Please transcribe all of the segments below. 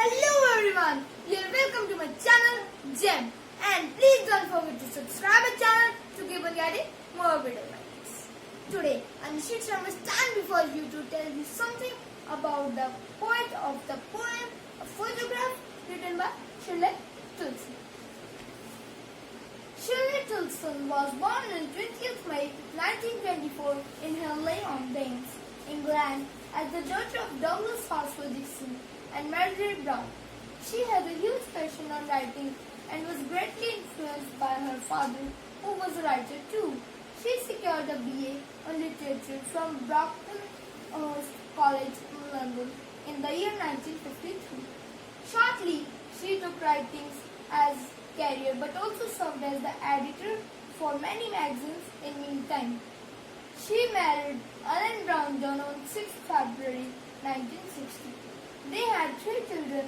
Hello everyone, you're welcome to my channel Gem, and please don't forget to subscribe my channel to keep on getting more video like this. Today, Anishit Sharma stand before you to tell you something about the poet of the poem A Photograph written by Shirley Tilson. Shirley Tilson was born on 20th May 1924 in Henley-on-Thames, England, as the daughter of Douglas Hartsfield Dixon and Margaret Brown. She had a huge passion on writing and was greatly influenced by her father, who was a writer too. She secured a BA on literature from Brockenhurst College in London in the year 1953. Shortly, she took writing as career but also served as the editor for many magazines in meantime. She married Alan Brown John on 6 February 1960. They had 3 children,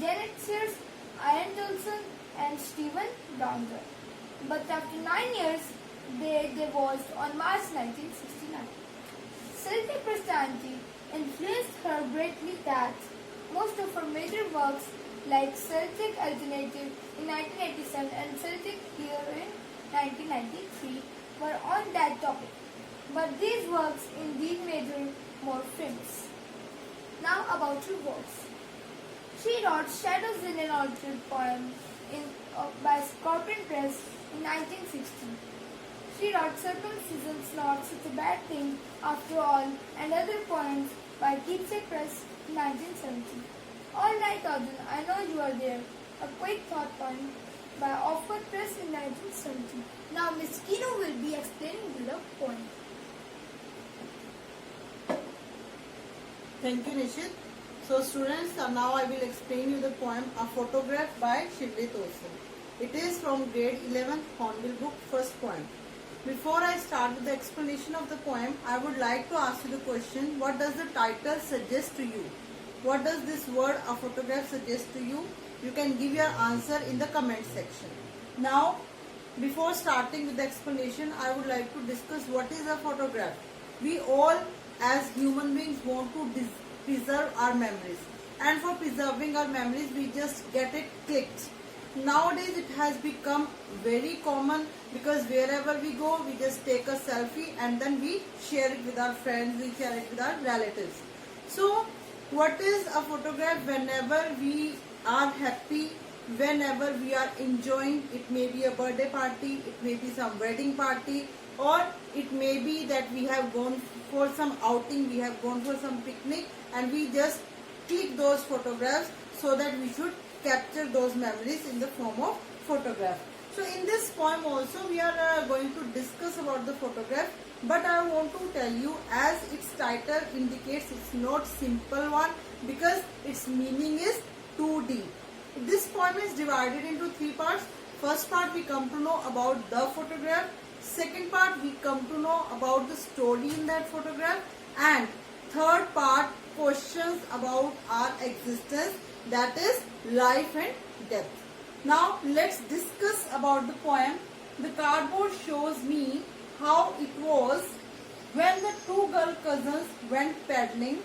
Janet Sears, Ian Tilson, and Stephen Brown John. But after 9 years, they divorced on March 1969. Celtic Christianity influenced her greatly that most of her major works like Celtic Alternative in 1987 and Celtic Here in 1993 were on that topic. But these works indeed made her more famous. Now about her works. She wrote Shadows in an Orchard poem by Scorpion Press in 1960. She wrote Circumcision's Not Such a Bad Thing After All and other poems by Keepsake Press in 1970. All Night Auden, I Know You Are There, a quick thought poem by Oxford Press in 1970. Now Miss Kino will be explaining the poem. Thank you, Nishit. So students, now I will explain you the poem A Photograph by Shirley Tilson. It is from grade 11 Hornbill book, first poem. Before I start with the explanation of the poem, I would like to ask you the question, what does the title suggest to you? What does this word a photograph suggest to you? You can give your answer in the comment section. Now, before starting with the explanation, I would like to discuss what is a photograph. We all as human beings want to preserve our memories, and for preserving our memories we just get it clicked. Nowadays it has become very common because wherever we go we just take a selfie and then we share it with our friends, we share it with our relatives. So what is a photograph? Whenever we are happy, whenever we are enjoying, it may be a birthday party, it may be some wedding party, or it may be that we have gone for some outing, we have gone for some picnic, and we just click those photographs so that we should capture those memories in the form of photograph. So in this poem also we are going to discuss about the photograph, but I want to tell you, as its title indicates, it's not simple one because its meaning is too deep. This poem is divided into 3 parts. First part we come to know about the photograph. Second part we come to know about the story in that photograph, and third part questions about our existence, that is life and death. Now let's discuss about the poem. The cardboard shows me how it was when the 2 girl cousins went paddling,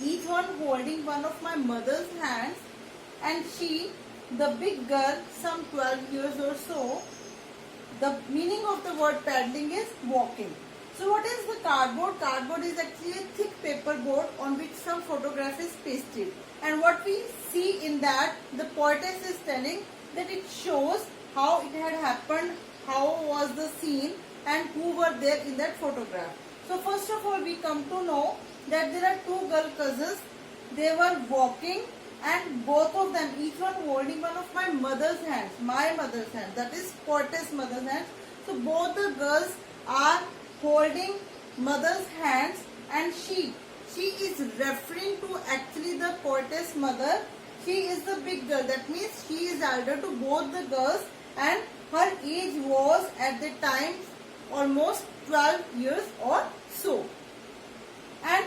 each one holding one of my mother's hands, and she, the big girl, some 12 years or so. The meaning of the word paddling is walking. So what is the cardboard? Cardboard is actually a thick paper board on which some photograph is pasted. And what we see in that, the poetess is telling that it shows how it had happened, how was the scene, and who were there in that photograph. So first of all we come to know that there are 2 girl cousins. They were walking, and both of them, each one holding one of my mother's hands, my mother's hand, that is poetess mother's hands. So both the girls are holding mother's hands, and she is referring to actually the poetess mother. She is the big girl, that means she is elder to both the girls, and her age was at the time almost 12 years or so. And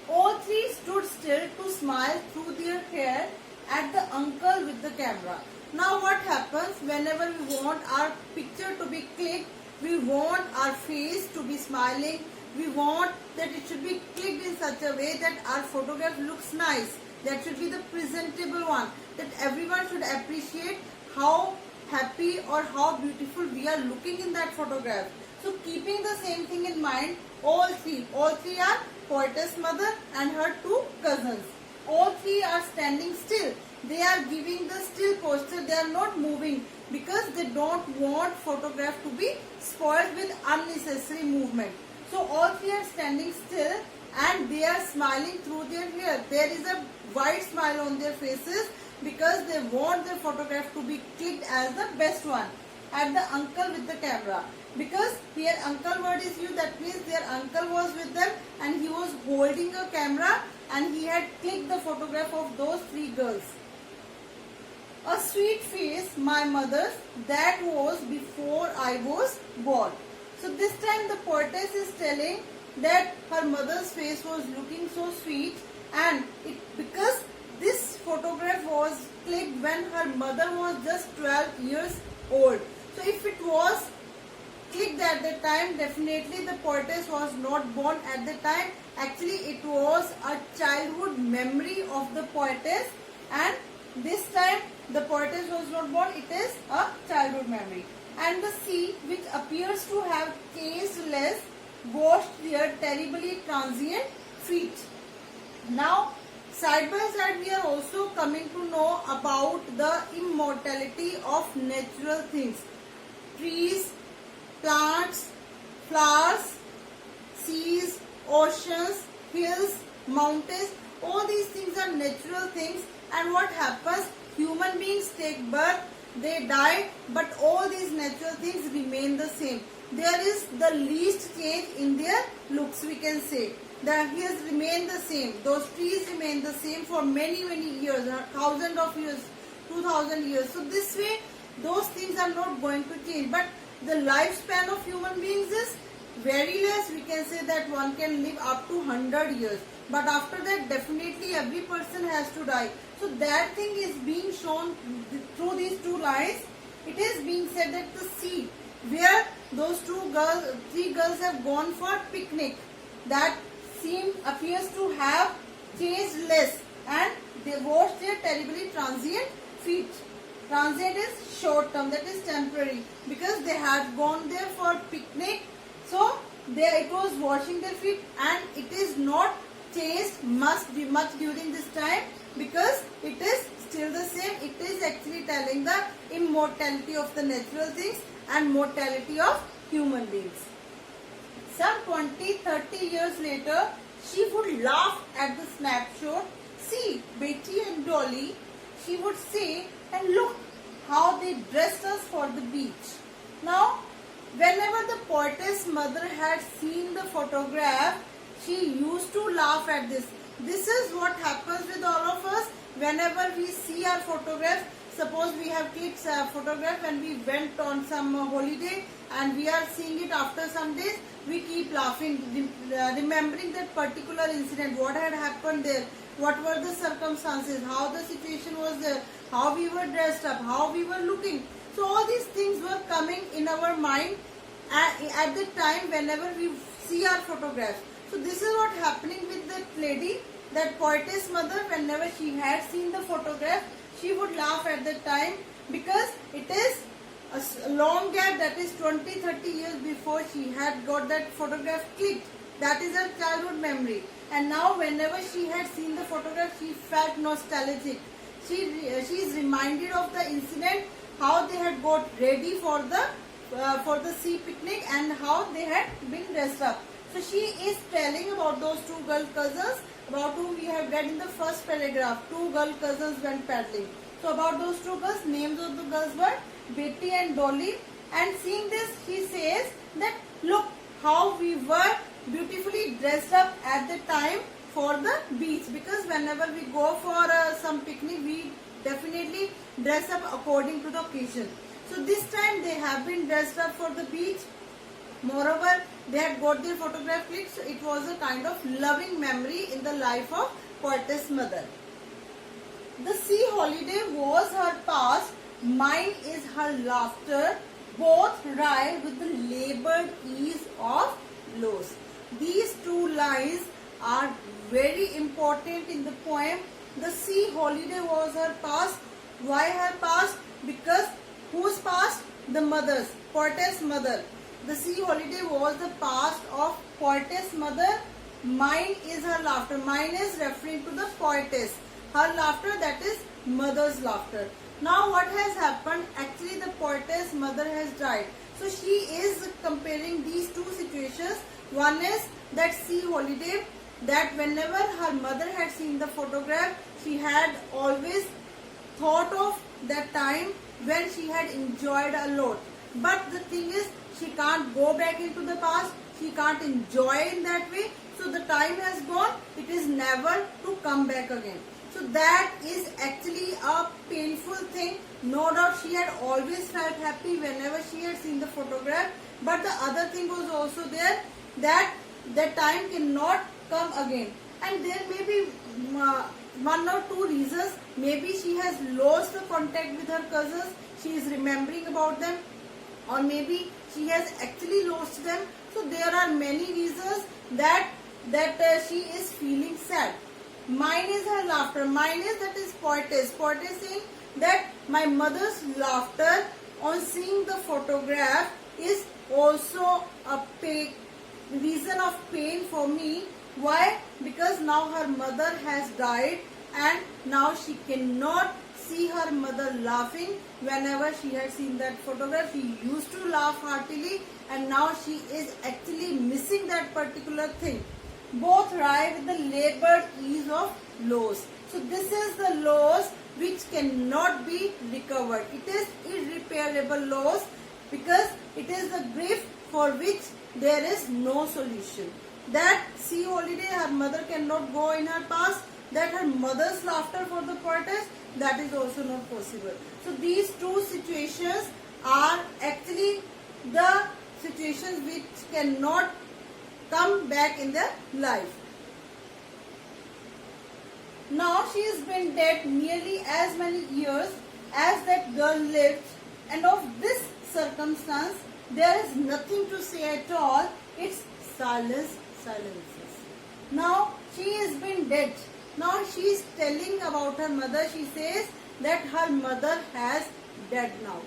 all 3 stood still to smile through their hair at the uncle with the camera. Now what happens whenever we want our picture to be clicked, we want our face to be smiling, we want that it should be clicked in such a way that our photograph looks nice. That should be the presentable one. That everyone should appreciate how happy or how beautiful we are looking in that photograph. So keeping the same thing in mind, all three are poetess mother and her two cousins. All three are standing still. They are giving the still posture. They are not moving because they don't want photograph to be spoiled with unnecessary movement. So all three are standing still and they are smiling through their hair. There is a wide smile on their faces because they want their photograph to be clicked as the best one. At the uncle with the camera. Because here uncle word is used, that means their uncle was with them and he was holding a camera and he had clicked the photograph of those three girls. A sweet face, my mother's, that was before I was born. So this time the poetess is telling that her mother's face was looking so sweet, and because this photograph was clicked when her mother was just 12 years old. So if it was clicked at the time, definitely the poetess was not born at the time. Actually it was a childhood memory of the poetess, and this time the poetess was not born, it is a childhood memory. And the sea, which appears to have changed less, washed their terribly transient feet. Now side by side we are also coming to know about the immortality of natural things. Trees, plants, flowers, seas, oceans, hills, mountains, all these things are natural things, and what happens, human beings take birth, they die, but all these natural things remain the same. There is the least change in their looks, we can say. The hills remain the same, those trees remain the same for many years, thousands of years, 2000 years. So this way those things are not going to change, but the lifespan of human beings is very less. We can say that one can live up to 100 years, but after that definitely every person has to die. So that thing is being shown through these two lines. It is being said that the sea where those three girls have gone for picnic, that appears to have changed less, and they washed their terribly transient feet. Transient is short term, that is temporary, because they had gone there for picnic, so it was washing their feet, and it is not changed much during this time because it is still the same. It is actually telling the immortality of the natural things and mortality of human beings. Some 20-30 years later, she would laugh at the snapshot. See, Betty and Dolly, she would say, and look how they dressed us for the beach. Now, whenever the poetess mother had seen the photograph, she used to laugh at this. This is what happens with all of us whenever we see our photograph. Suppose we have clicked a photograph and we went on some holiday and we are seeing it after some days, we keep laughing, remembering that particular incident, what had happened there, what were the circumstances, how the situation was there, how we were dressed up, how we were looking. So all these things were coming in our mind at the time whenever we see our photographs. So this is what happening with that lady, that poetess mother. Whenever she had seen the photograph, she would laugh at the time because it is a long gap, that is 20-30 years before she had got that photograph clicked. That is her childhood memory. And now whenever she had seen the photograph, she felt nostalgic. She is reminded of the incident, how they had got ready for the sea picnic and how they had been dressed up. So she is telling about those two girl cousins about whom we have read in the first paragraph. Two girl cousins went paddling. So about those two girls, names of the girls were Betty and Dolly. And seeing this, she says that look how we were beautifully dressed up at the time for the beach. Because whenever we go for some picnic, we definitely dress up according to the occasion. So this time they have been dressed up for the beach. Moreover, they had got their photograph clicked, so it was a kind of loving memory in the life of poetess mother. The sea holiday was her past, mine is her laughter, both rhyme with the labored ease of loss. These two lines are very important in the poem The sea holiday was her past. Why her past? Because whose past? The mother's, poetess mother. The sea holiday was the past of poetess mother. Mine is her laughter. Mine is referring to the poetess. Her laughter, that is mother's laughter. Now what has happened? Actually the poetess mother has died. So she is comparing these two situations. One is that sea holiday, that whenever her mother had seen the photograph, she had always thought of that time when she had enjoyed a lot. But the thing is, she can't go back into the past. She can't enjoy in that way. So the time has gone. It is never to come back again. So that is actually a painful thing. No doubt she had always felt happy whenever she had seen the photograph. But the other thing was also there, that the time cannot come again. And there may be one or two reasons. Maybe she has lost the contact with her cousins. She is remembering about them. Or maybe she has actually lost them. So there are many reasons that she is feeling sad. Mine is her laughter. Mine is, that is poetess. Poetess saying that my mother's laughter on seeing the photograph is also a reason of pain for me. Why? Because now her mother has died and now she cannot see her mother laughing. Whenever she had seen that photograph, she used to laugh heartily, and now she is actually missing that particular thing. Both ride with the labored ease of loss. So this is the loss which cannot be recovered. It is irreparable loss because it is the grief for which there is no solution. That sea holiday, her mother cannot go in her past. That her mother's laughter for the poetess, that is also not possible. So these two situations are actually the situations which cannot come back in their life. Now she has been dead nearly as many years as that girl lived, and of this circumstance there is nothing to say at all. It's silences. Now she has been dead. Now she is telling about her mother. She says that her mother has died now.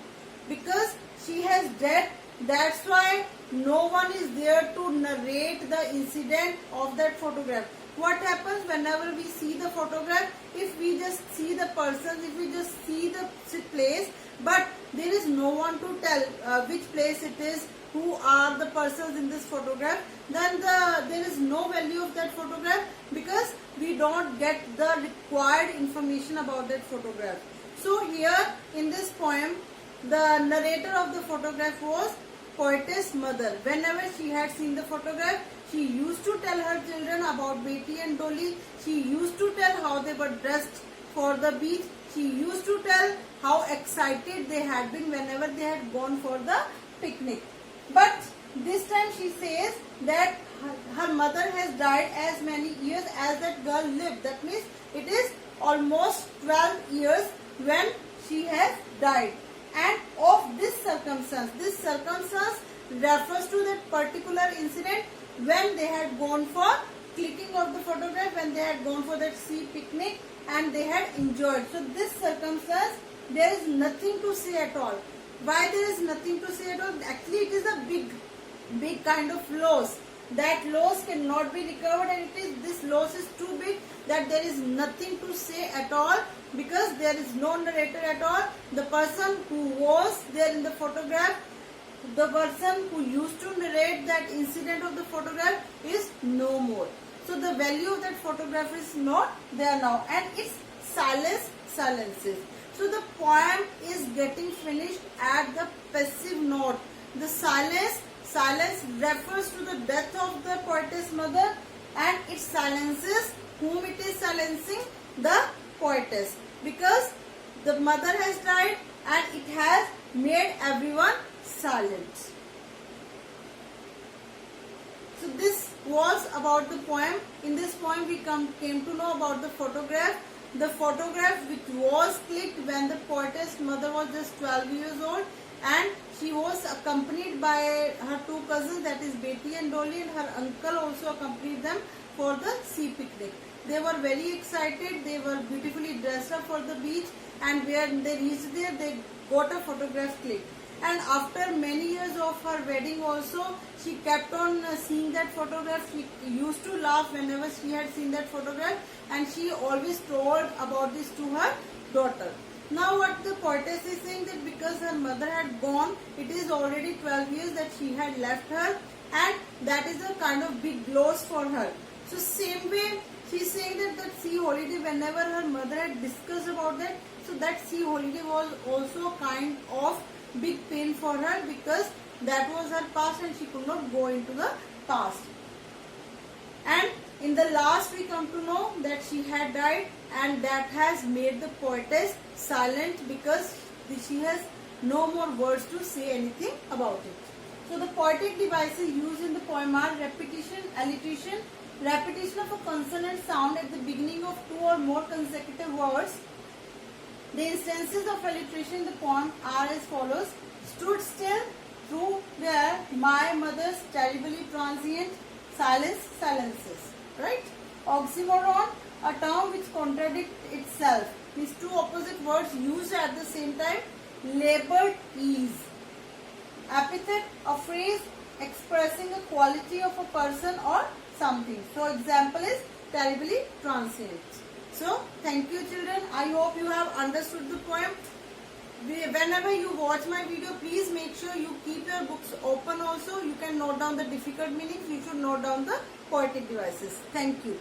Because she has died, that's why no one is there to narrate the incident of that photograph. What happens whenever we see the photograph? If we just see the person, if we just see the place, but there is no one to tell which place it is, who are the persons in this photograph, then there is no value of that photograph because we don't get the required information about that photograph. So here in this poem, the narrator of the photograph was poetess mother. Whenever she had seen the photograph, she used to tell her children about Beti and Dolly. She used to tell how they were dressed for the beach. She used to tell how excited they had been whenever they had gone for the picnic. But this time she says that her mother has died as many years as that girl lived. That means it is almost 12 years when she has died. And of this circumstance refers to that particular incident when they had gone for clicking of the photograph, when they had gone for that sea picnic and they had enjoyed. So this circumstance, there is nothing to say at all. Why there is nothing to say at all? Actually it is a big kind of loss. That loss cannot be recovered, and this loss is too big that there is nothing to say at all because there is no narrator at all. The person who was there in the photograph, the person who used to narrate that incident of the photograph is no more. So the value of that photograph is not there now, and it's silences. So the poem is getting finished at the passive note. The silence refers to the death of the poetess mother, and it silences whom it is silencing, the poetess, because the mother has died and it has made everyone silent. So this was about the poem. In this poem we came to know about the photograph. The photograph which was clicked when the poetess mother was just 12 years old, and she was accompanied by her two cousins, that is Beti and Dolly, and her uncle also accompanied them for the sea picnic. They were very excited. They were beautifully dressed up for the beach, and when they reached there, they got a photograph clicked. And after many years of her wedding also, she kept on seeing that photograph. She used to laugh whenever she had seen that photograph, and she always told about this to her daughter. Now what the poetess is saying, that because her mother had gone, it is already 12 years that she had left her, and that is a kind of big loss for her. So same way, she is saying that sea holiday, whenever her mother had discussed about that, so that sea holiday was also kind of big pain for her, because that was her past and she could not go into the past. And in the last we come to know that she had died, and that has made the poetess silent, because she has no more words to say anything about it. So the poetic devices used in the poem are repetition, alliteration, repetition of a consonant sound at the beginning of two or more consecutive words. The instances of alliteration in the poem are as follows: stood still, through, where, my mother's terribly transient, silence, silences. Right? Oxymoron, a term which contradicts itself. These two opposite words used at the same time. Labored ease. Epithet, a phrase expressing a quality of a person or something. So example is terribly transient. So thank you children. I hope you have understood the poem. Whenever you watch my video, please make sure you keep your books open also. You can note down the difficult meanings. You should note down the poetic devices. Thank you.